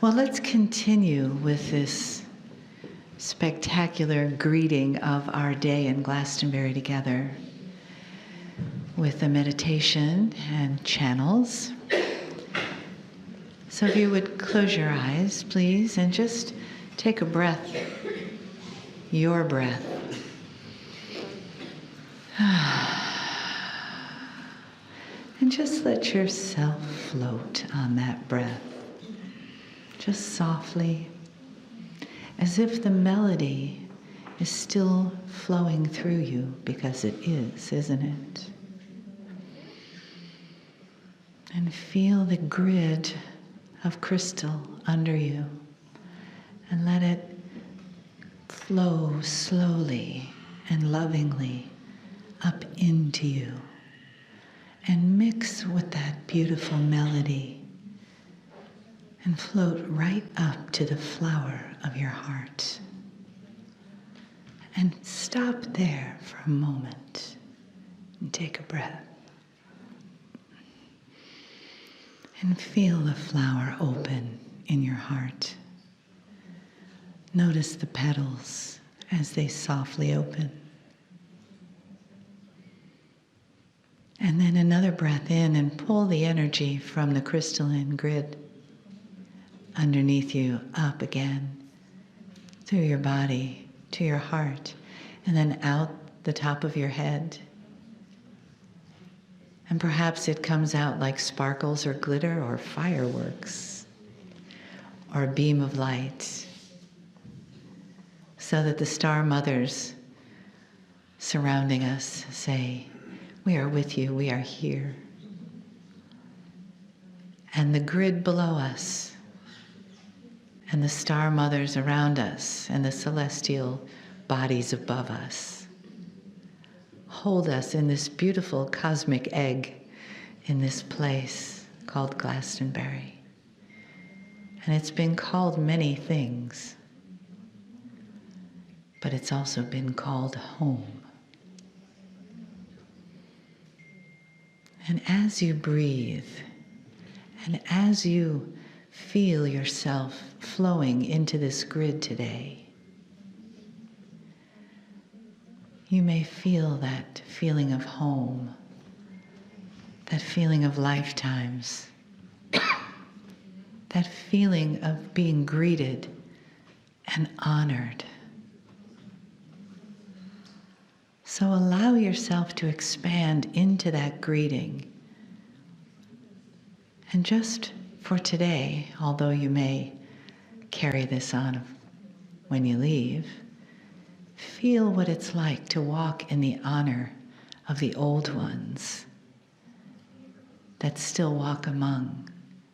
Well, let's continue with this spectacular greeting of our day in Glastonbury together with the meditation and channels. So if you would close your eyes, please, and just take a breath, your breath. And just let yourself float on that breath. Just softly, as if the melody is still flowing through you, because it is, isn't it? And feel the grid of crystal under you, and let it flow slowly and lovingly up into you, and mix with that beautiful melody and float right up to the flower of your heart. And stop there for a moment and take a breath. And feel the flower open in your heart. Notice the petals as they softly open. And then another breath in and pull the energy from the crystalline grid underneath you up again, through your body, to your heart, and then out the top of your head. And perhaps it comes out like sparkles or glitter or fireworks or a beam of light, so that the star mothers surrounding us say, "We are with you, we are here." And the grid below us, and the star mothers around us, and the celestial bodies above us hold us in this beautiful cosmic egg in this place called Glastonbury. And it's been called many things, but it's also been called home. And as you breathe, and as you feel yourself flowing into this grid today, you may feel that feeling of home, that feeling of lifetimes, that feeling of being greeted and honored. So allow yourself to expand into that greeting. And just for today, although you may carry this on when you leave, feel what it's like to walk in the honor of the old ones that still walk among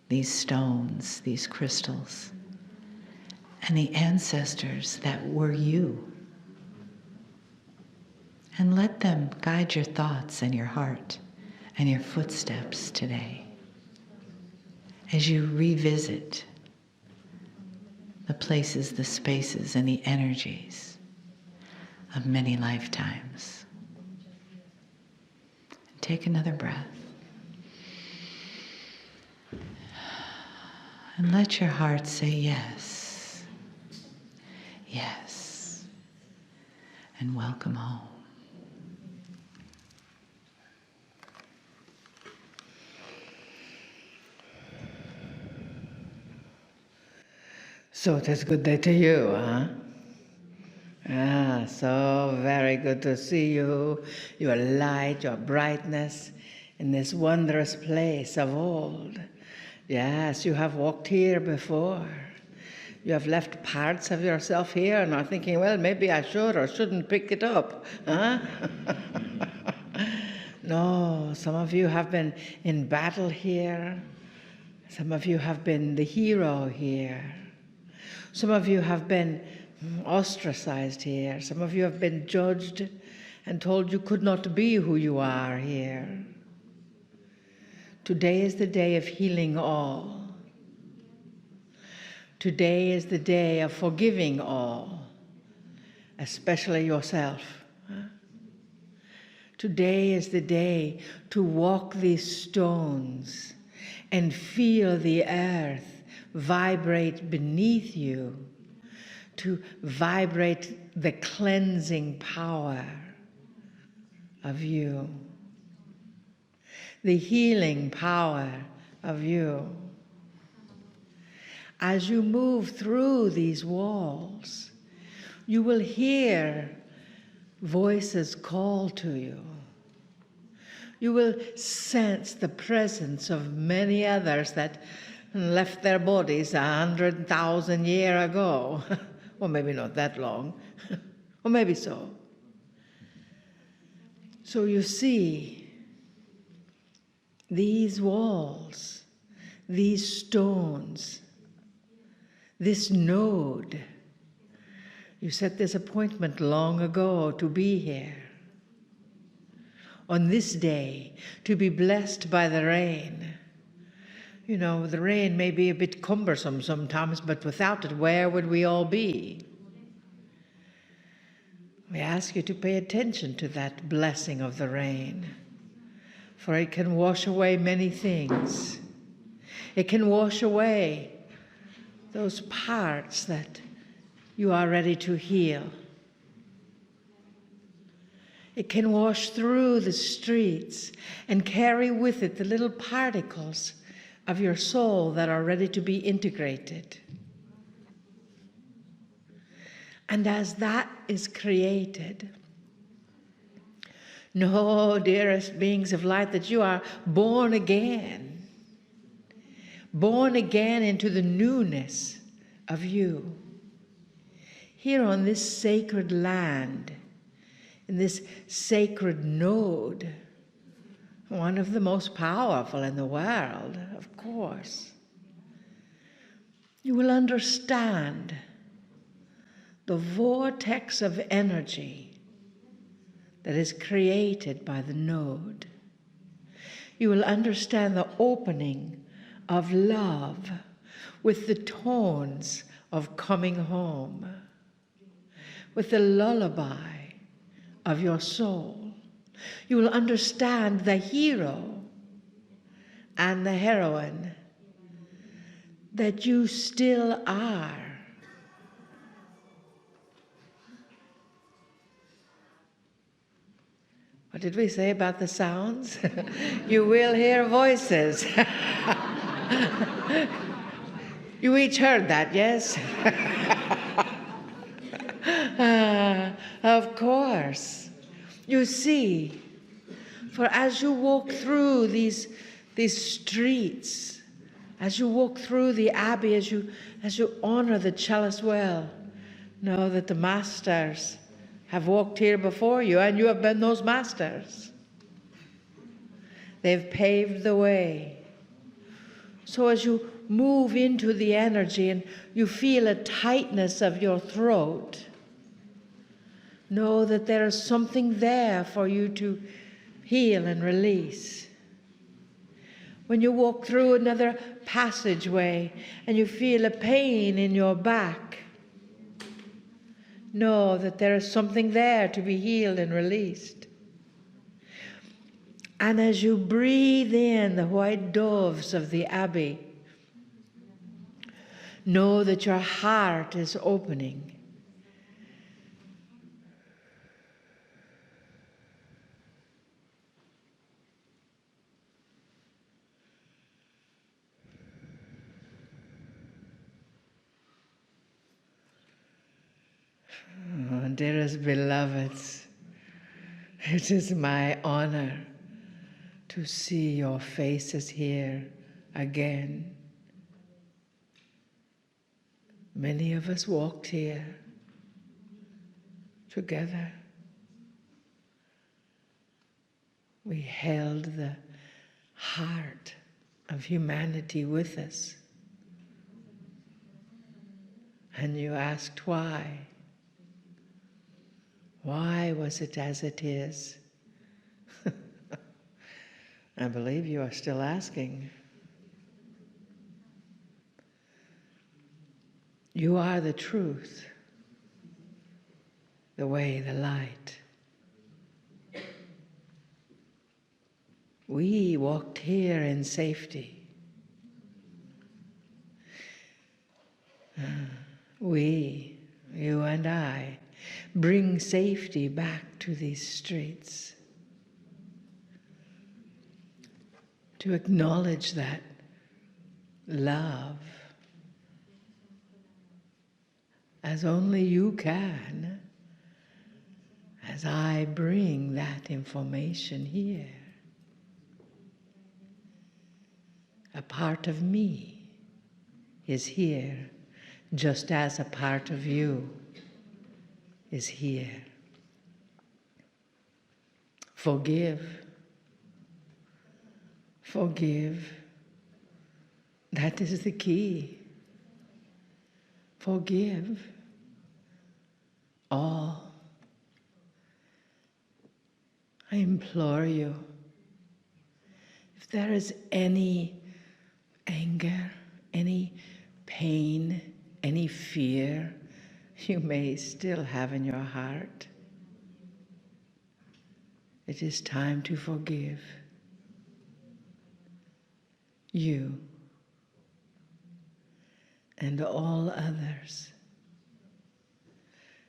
these stones, these crystals, and the ancestors that were you. And let them guide your thoughts and your heart and your footsteps today, as you revisit the places, the spaces, and the energies of many lifetimes. Take another breath. And let your heart say yes, yes, and welcome home. So it is a good day to you, huh? So very good to see you, your light, your brightness in this wondrous place of old. Yes, you have walked here before. You have left parts of yourself here and are thinking, well, maybe I should or shouldn't pick it up, huh? No, some of you have been in battle here. Some of you have been the hero here. Some of you have been ostracized here. Some of you have been judged and told you could not be who you are here. Today is the day of healing all. Today is the day of forgiving all, especially yourself. Today is the day to walk these stones and feel the earth vibrate beneath you, to vibrate the cleansing power of you, the healing power of you. As you move through these walls, you will hear voices call to you. You will sense the presence of many others that left their bodies 100,000 years ago. Or maybe not that long, or maybe so. So you see, these walls, these stones, this node, you set this appointment long ago to be here. On this day, to be blessed by the rain. You know, the rain may be a bit cumbersome sometimes, but without it, where would we all be? We ask you to pay attention to that blessing of the rain, for it can wash away many things. It can wash away those parts that you are ready to heal. It can wash through the streets and carry with it the little particles of your soul that are ready to be integrated. And as that is created, know, dearest beings of light, that you are born again into the newness of you. Here on this sacred land, in this sacred node, one of the most powerful in the world, of course, you will understand the vortex of energy that is created by the node. You will understand the opening of love with the tones of coming home, with the lullaby of your soul. You will understand the hero and the heroine that you still are. What did we say about the sounds? You will hear voices. You each heard that, yes? Of course. You see, for as you walk through these streets, as you walk through the abbey, as you honor the chalice well, know that the masters have walked here before you, and you have been those masters. They've paved the way. So as you move into the energy and you feel a tightness of your throat, know that there is something there for you to heal and release. When you walk through another passageway and you feel a pain in your back, know that there is something there to be healed and released. And as you breathe in the white doves of the abbey, know that your heart is opening. Oh, dearest beloveds, it is my honor to see your faces here again. Many of us walked here together. We held the heart of humanity with us. And you asked why. Why was it as it is? I believe you are still asking. You are the truth, the way, the light. We walked here in safety. We, you and I, bring safety back to these streets. To acknowledge that love, as only you can, as I bring that information here. A part of me is here, just as a part of you is here. Forgive. Forgive. That is the key. Forgive all. I implore you, if there is any anger, any pain, any fear you may still have in your heart, it is time to forgive. You and all others.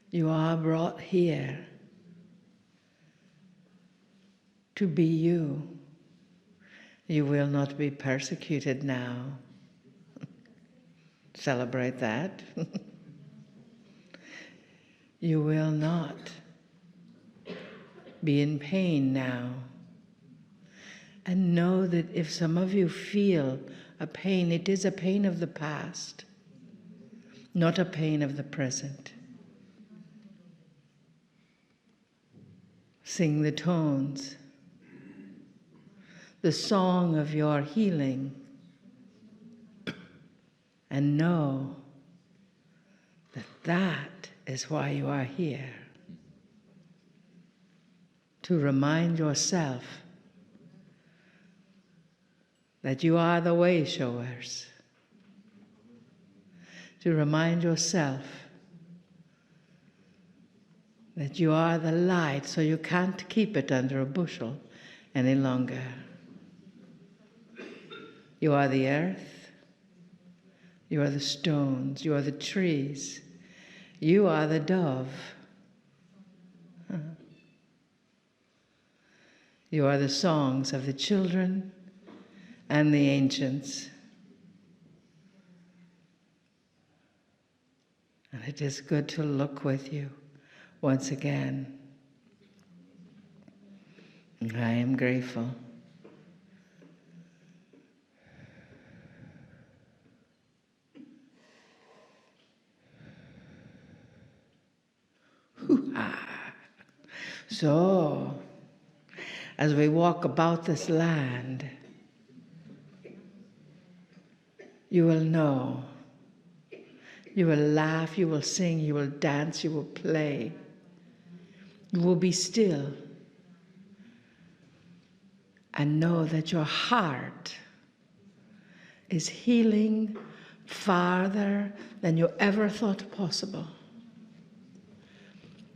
You are brought here to be you. You will not be persecuted now. Celebrate that. You will not be in pain now. And know that if some of you feel a pain, it is a pain of the past, not a pain of the present. Sing the tones, the song of your healing, and know that that is why you are here. To remind yourself that you are the way showers. To remind yourself that you are the light, so you can't keep it under a bushel any longer. You are the earth, you are the stones, you are the trees, you are the dove. You are the songs of the children and the ancients. And it is good to look with you once again. I am grateful. So, as we walk about this land, you will know, you will laugh, you will sing, you will dance, you will play. You will be still and know that your heart is healing farther than you ever thought possible.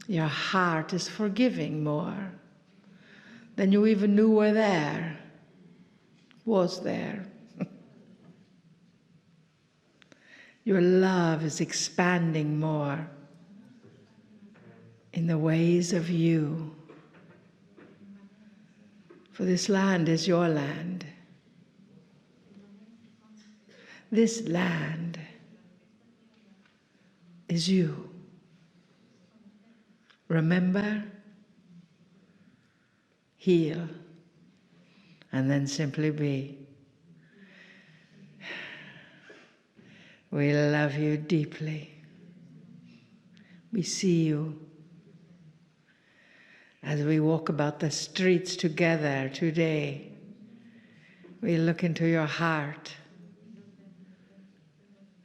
Your heart is forgiving more than you even knew was there. Your love is expanding more in the ways of you. For this land is your land. This land is you. Remember, heal, and then simply be. We love you deeply. We see you as we walk about the streets together today. We look into your heart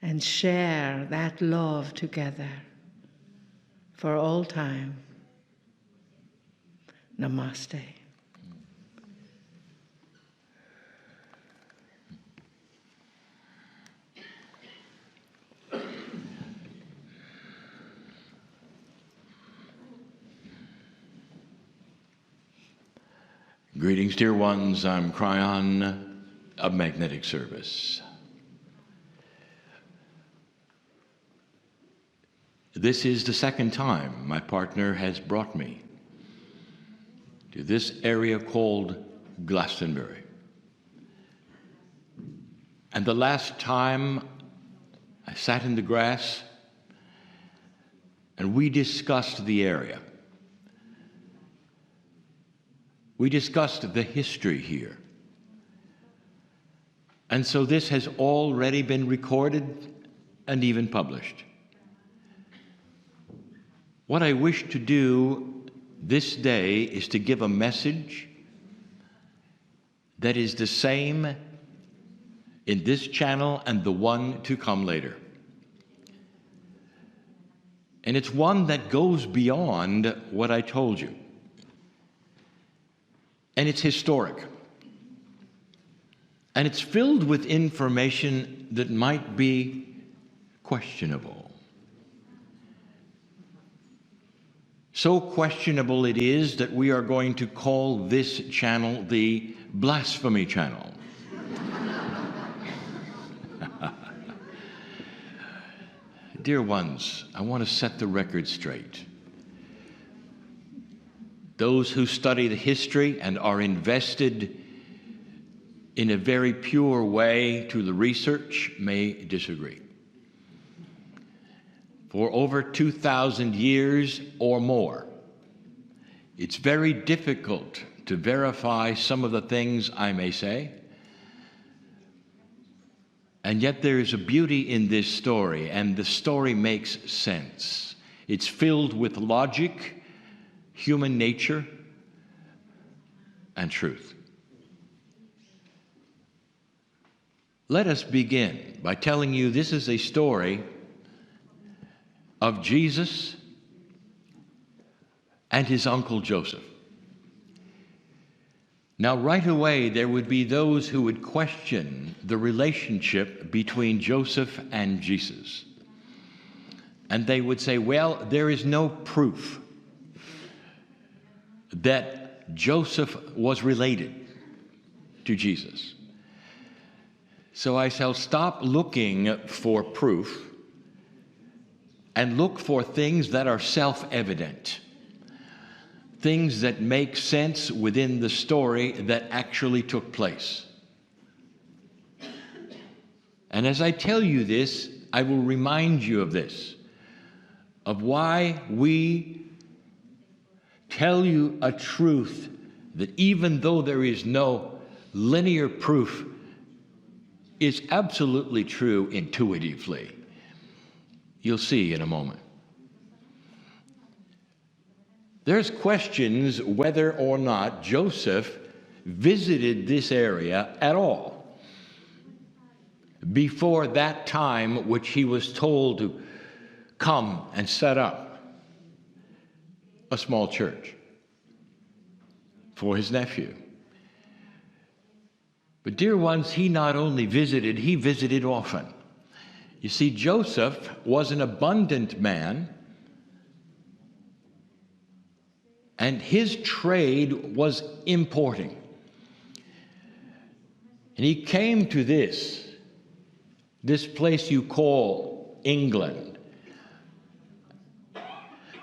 and share that love together for all time. Namaste. Greetings, dear ones. I'm Cryon of Magnetic Service. This is the second time my partner has brought me to this area called Glastonbury. And the last time I sat in the grass and we discussed the area. We discussed the history here. And so this has already been recorded and even published. What I wish to do this day is to give a message that is the same in this channel and the one to come later. And it's one that goes beyond what I told you. And it's historic. And it's filled with information that might be questionable. So questionable it is that we are going to call this channel the Blasphemy Channel. Dear ones, I want to set the record straight. Those who study the history and are invested in a very pure way to the research may disagree. For over 2,000 years or more, it's very difficult to verify some of the things I may say. And yet there is a beauty in this story, and the story makes sense. It's filled with logic, human nature, and truth. Let us begin by telling you this is a story of Jesus and his uncle Joseph. Now, right away, there would be those who would question the relationship between Joseph and Jesus. And they would say, well, there is no proof that Joseph was related to Jesus. So I shall stop looking for proof and look for things that are self-evident. Things that make sense within the story that actually took place. And as I tell you this, I will remind you of this, of why we tell you a truth that even though there is no linear proof, is absolutely true intuitively. You'll see in a moment. There's questions whether or not Joseph visited this area at all before that time which he was told to come and set up a small church for his nephew. But dear ones, he not only visited, he visited often. You see, Joseph was an abundant man, and his trade was importing. And he came to this place you call England,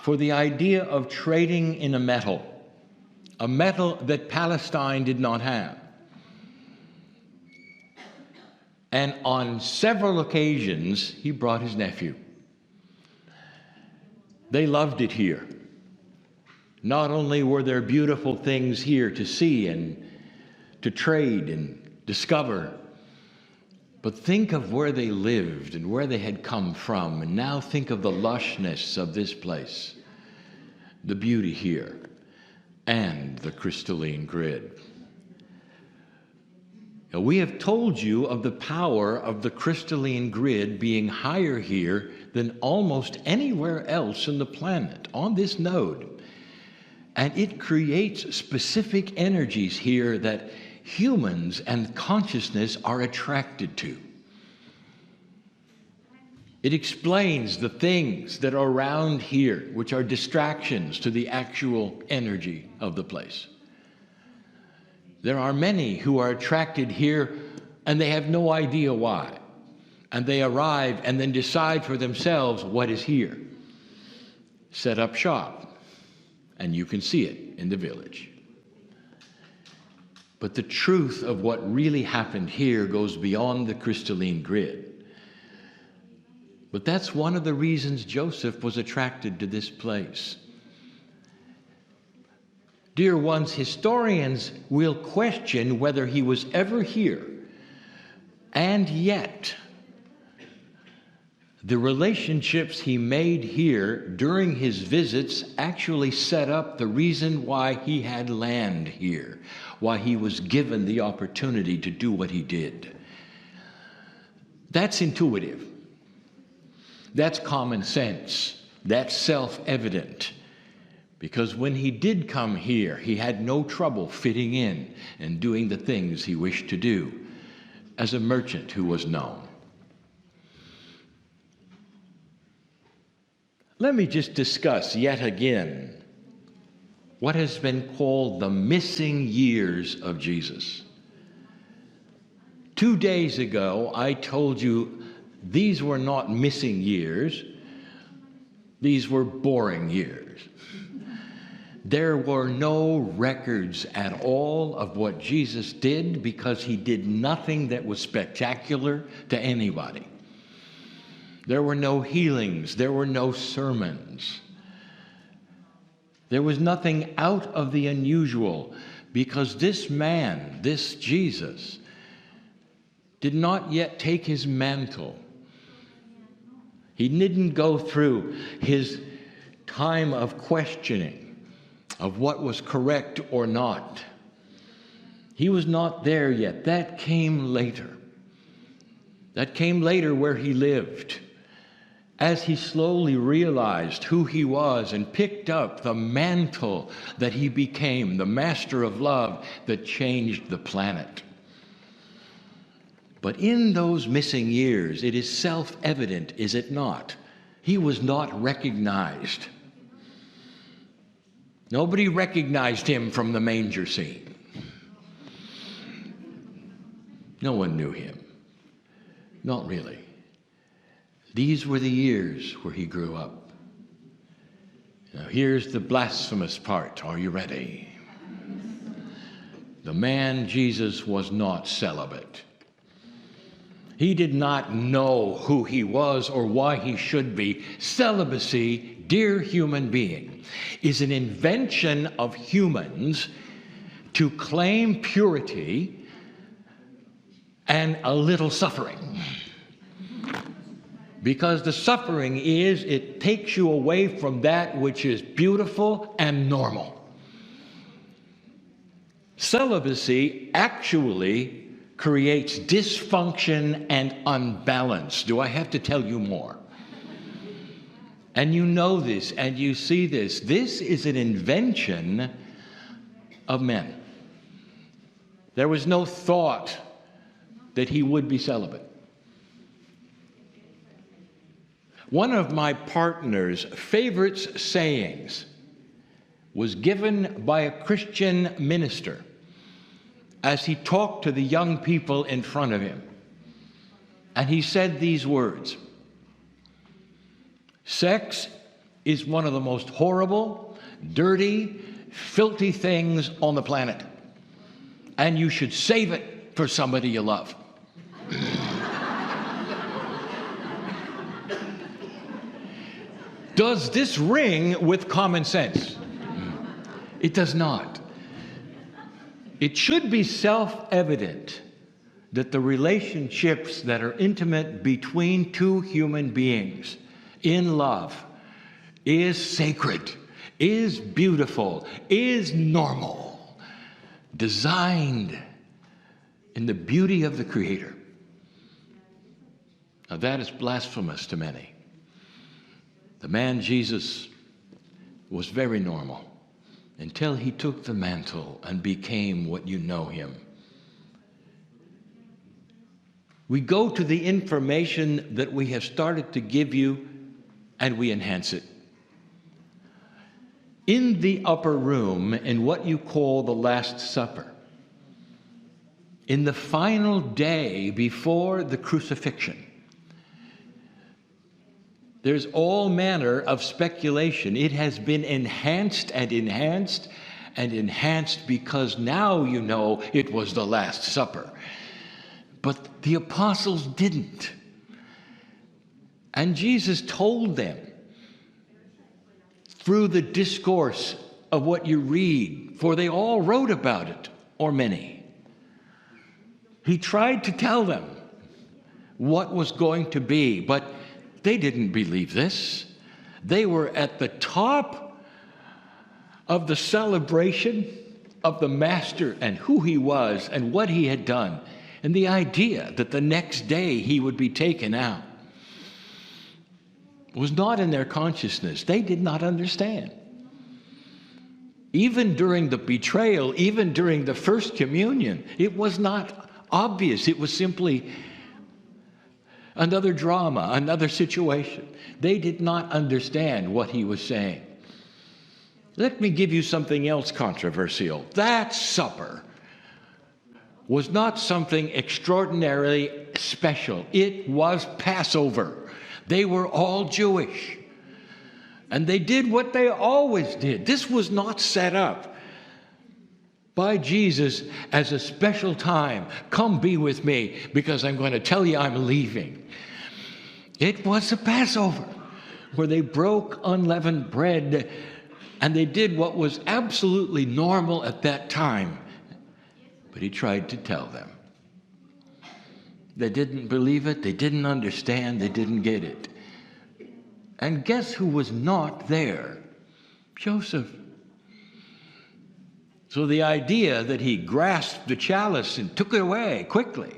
for the idea of trading in a metal that Palestine did not have. And on several occasions, he brought his nephew. They loved it here. Not only were there beautiful things here to see and to trade and discover, but think of where they lived and where they had come from, and now think of the lushness of this place, the beauty here, and the crystalline grid. Now, we have told you of the power of the crystalline grid being higher here than almost anywhere else on the planet, on this node. And it creates specific energies here that humans and consciousness are attracted to. It explains the things that are around here, which are distractions to the actual energy of the place. There are many who are attracted here and they have no idea why. And they arrive and then decide for themselves what is here. set up shop, and you can see it in the village. But the truth of what really happened here goes beyond the crystalline grid. But that's one of the reasons Joseph was attracted to this place. Dear ones, historians will question whether he was ever here, and yet the relationships he made here during his visits actually set up the reason why he had land here, why he was given the opportunity to do what he did. That's intuitive. That's common sense. That's self-evident. Because when he did come here, he had no trouble fitting in and doing the things he wished to do as a merchant who was known. Let me just discuss yet again what has been called the missing years of Jesus. 2 days ago, I told you these were not missing years, these were boring years. There were no records at all of what Jesus did because he did nothing that was spectacular to anybody. There were no healings. There were no sermons. There was nothing out of the unusual because this man, this Jesus, did not yet take his mantle. He didn't go through his time of questioning of what was correct or not. He was not there yet. That came later. That came later where he lived. As he slowly realized who he was and picked up the mantle that he became, the master of love that changed the planet. But in those missing years, it is self-evident, is it not? He was not recognized. Nobody recognized him from the manger scene. No one knew him. Not really. These were the years where he grew up. Now here's the blasphemous part. Are you ready? The man Jesus was not celibate. He did not know who he was or why he should be. Celibacy, dear human being, is an invention of humans to claim purity and a little suffering. Because the suffering is, it takes you away from that which is beautiful and normal. Celibacy actually creates dysfunction and unbalance. Do I have to tell you more? And you know this and you see this. This is an invention of men. There was no thought that he would be celibate. One of my partner's favorite sayings was given by a Christian minister as he talked to the young people in front of him. And he said these words: sex is one of the most horrible, dirty, filthy things on the planet. And you should save it for somebody you love. Does this ring with common sense? It does not. It should be self-evident that the relationships that are intimate between two human beings in love is sacred, is beautiful, is normal, designed in the beauty of the Creator. Now that is blasphemous to many. The man Jesus was very normal until he took the mantle and became what you know him. We go to the information that we have started to give you and we enhance it. In the upper room, in what you call the Last Supper, in the final day before the crucifixion, there's all manner of speculation. It has been enhanced and enhanced and enhanced because now you know it was the Last Supper. But the apostles didn't. And Jesus told them through the discourse of what you read, for they all wrote about it, or many. He tried to tell them what was going to be, but they didn't believe this. They were at the top of the celebration of the Master and who he was and what he had done, and the idea that the next day he would be taken out was not in their consciousness. They did not understand. Even during the betrayal, even during the first communion, it was not obvious. It was simply another drama, another situation. They did not understand what he was saying. Let me give you something else controversial. That supper was not something extraordinarily special. It was Passover. They were all Jewish. And they did what they always did. This was not set up by Jesus as a special time. Come be with me because I'm going to tell you I'm leaving. It was a Passover where they broke unleavened bread and they did what was absolutely normal at that time. But he tried to tell them. They didn't believe it. They didn't understand. They didn't get it. And guess who was not there? Joseph. So the idea that he grasped the chalice and took it away quickly,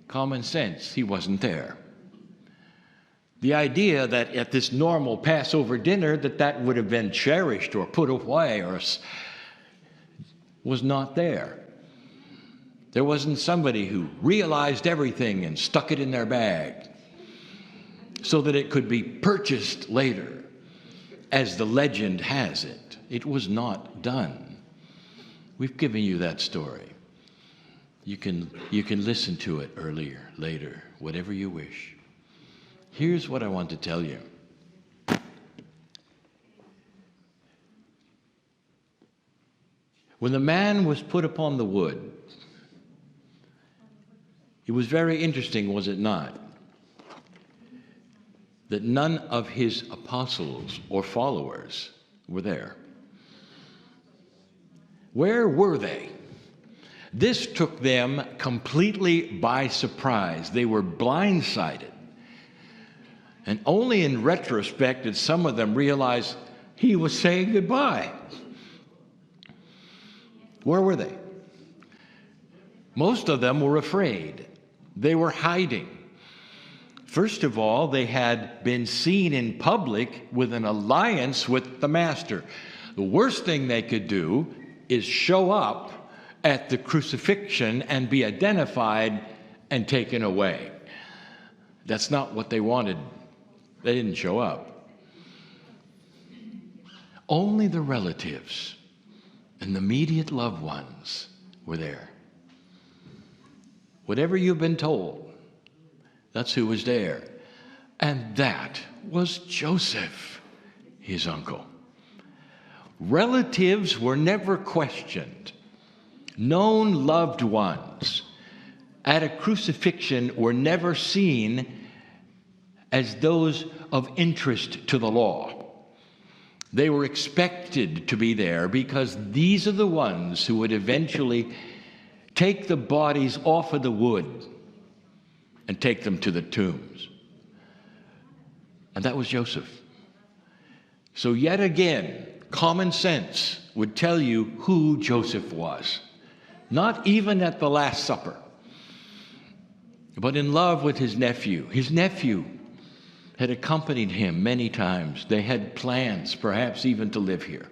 common sense, he wasn't there. The idea that at this normal Passover dinner that would have been cherished or put away was not there. There wasn't somebody who realized everything and stuck it in their bag so that it could be purchased later, as the legend has it. It was not done. We've given you that story. You can listen to it earlier, later, whatever you wish. Here's what I want to tell you. When the man was put upon the wood, it was very interesting, was it not, that none of his apostles or followers were there. Where were they? This took them completely by surprise. They were blindsided. And only in retrospect did some of them realize he was saying goodbye. Where were they? Most of them were afraid. They were hiding. First of all, they had been seen in public with an alliance with the Master. The worst thing they could do is show up at the crucifixion and be identified and taken away. That's not what they wanted. They didn't show up. Only the relatives and the immediate loved ones were there. Whatever you've been told, that's who was there. And that was Joseph, his uncle. Relatives were never questioned. Known loved ones at a crucifixion were never seen as those of interest to the law. They were expected to be there because these are the ones who would eventually take the bodies off of the wood and take them to the tombs. And that was Joseph. So yet again, common sense would tell you who Joseph was. Not even at the Last Supper, but in love with his nephew. His nephew had accompanied him many times. They had plans, perhaps even to live here,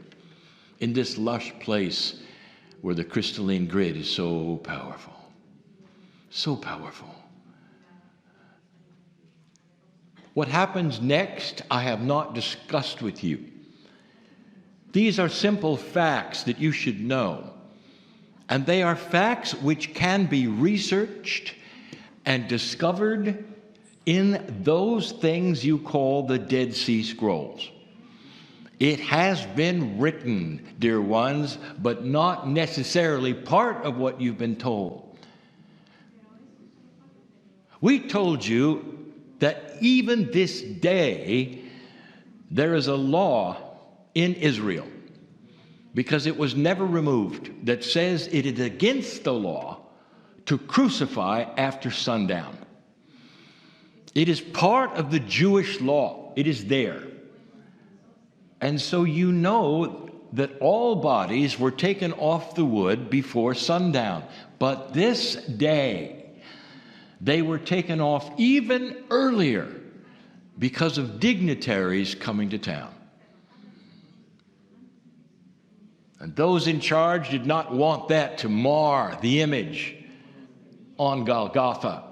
in this lush place where the crystalline grid is so powerful. So powerful. What happens next, I have not discussed with you. These are simple facts that you should know. And they are facts which can be researched and discovered in those things you call the Dead Sea Scrolls. It has been written, dear ones, but not necessarily part of what you've been told. We told you that even this day there is a law in Israel, because it was never removed, that says it is against the law to crucify after sundown. It is part of the Jewish law. It is there. And so you know that all bodies were taken off the wood before sundown. But this day, they were taken off even earlier because of dignitaries coming to town. And those in charge did not want that to mar the image on Golgotha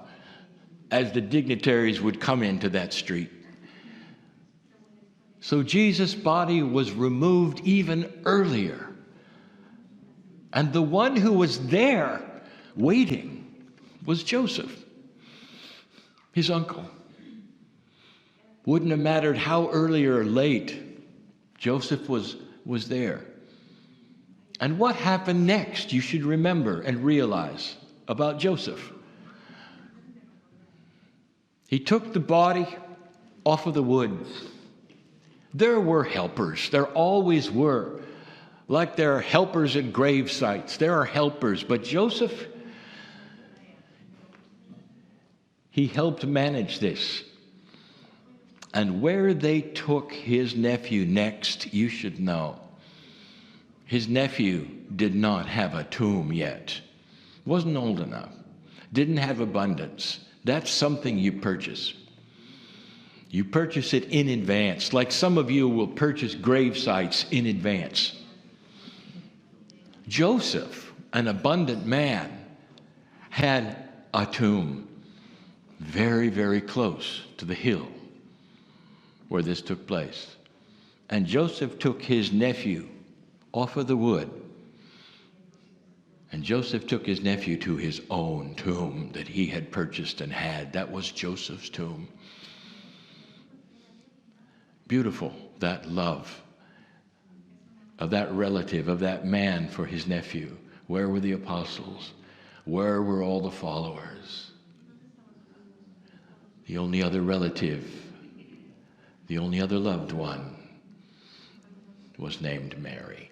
as the dignitaries would come into that street. So Jesus' body was removed even earlier. And the one who was there waiting was Joseph, his uncle. Wouldn't have mattered how early or late, Joseph was there. And what happened next, you should remember and realize about Joseph. He took the body off of the wood. There were helpers. There always were. Like there are helpers at grave sites. There are helpers. But Joseph, he helped manage this. And where they took his nephew next, you should know. His nephew did not have a tomb yet. Wasn't old enough. Didn't have abundance. That's something you purchase. You purchase it in advance, like some of you will purchase grave sites in advance. Joseph, an abundant man, had a tomb very, very close to the hill where this took place. And Joseph took his nephew off of the wood. And Joseph took his nephew to his own tomb that he had purchased and had. That was Joseph's tomb. Beautiful, that love of that relative, of that man for his nephew. Where were the apostles? Where were all the followers? The only other relative, the only other loved one was named Mary.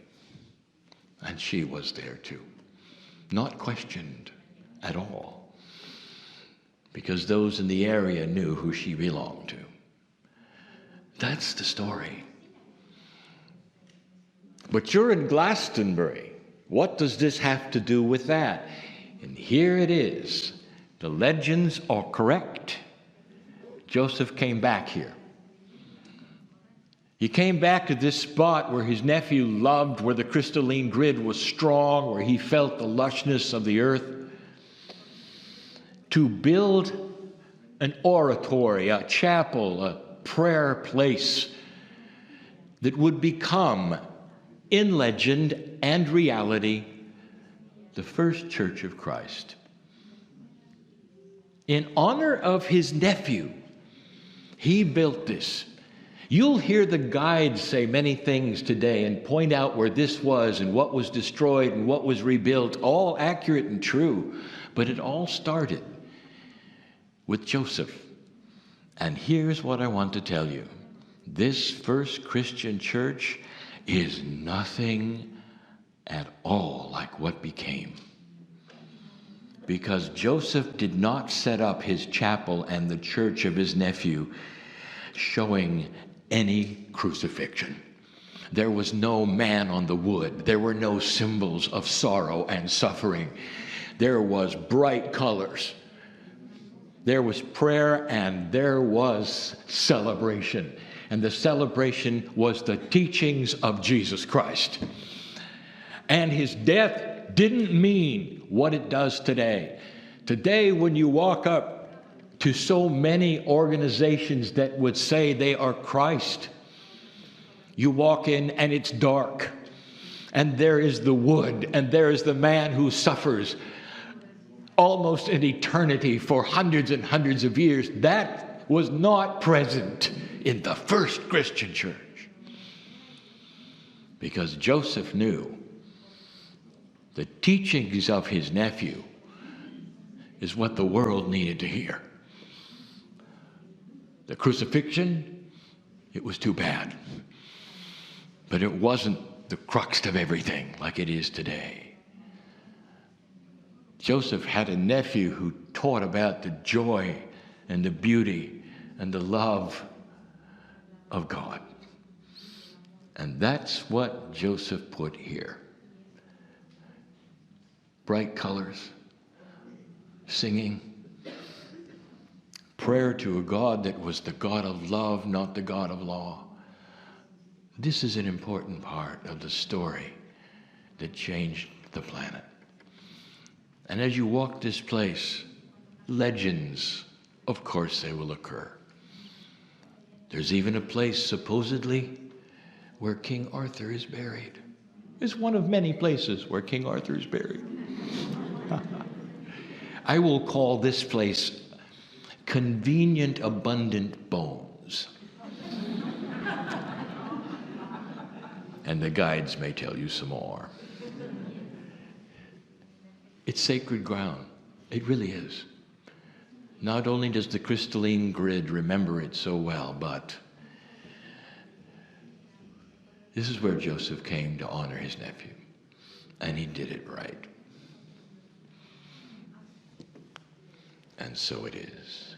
And she was there too. Not questioned at all, because those in the area knew who she belonged to. That's the story. But you're in Glastonbury. What does this have to do with that? And here it is. The legends are correct. Joseph came back here. He came back to this spot where his nephew loved, where the crystalline grid was strong, where he felt the lushness of the earth, to build an oratory, a chapel, a prayer place that would become, in legend and reality, the first Church of Christ. In honor of his nephew, he built this. You'll hear the guides say many things today and point out where this was and what was destroyed and what was rebuilt, all accurate and true. But it all started with Joseph. And here's what I want to tell you. This first Christian church is nothing at all like what became. Because Joseph did not set up his chapel and the church of his nephew showing any crucifixion. There was no man on the wood. There were no symbols of sorrow and suffering. There was bright colors. There was prayer and there was celebration. And the celebration was the teachings of Jesus Christ. And his death didn't mean what it does today. Today, when you walk up to so many organizations that would say they are Christ, you walk in and it's dark. And there is the wood, and there is the man who suffers almost an eternity for hundreds and hundreds of years. That was not present in the first Christian church. Because Joseph knew the teachings of his nephew is what the world needed to hear. The crucifixion, it was too bad. But it wasn't the crux of everything like it is today. Joseph had a nephew who taught about the joy and the beauty and the love of God. And that's what Joseph put here. Bright colors, singing, prayer to a God that was the God of love, not the God of law. This is an important part of the story that changed the planet. And as you walk this place, legends, of course, they will occur. There's even a place, supposedly, where King Arthur is buried. It's one of many places where King Arthur is buried. I will call this place Convenient Abundant Bones. And the guides may tell you some more. It's sacred ground. It really is. Not only does the crystalline grid remember it so well, but this is where Joseph came to honor his nephew. And he did it right. And so it is.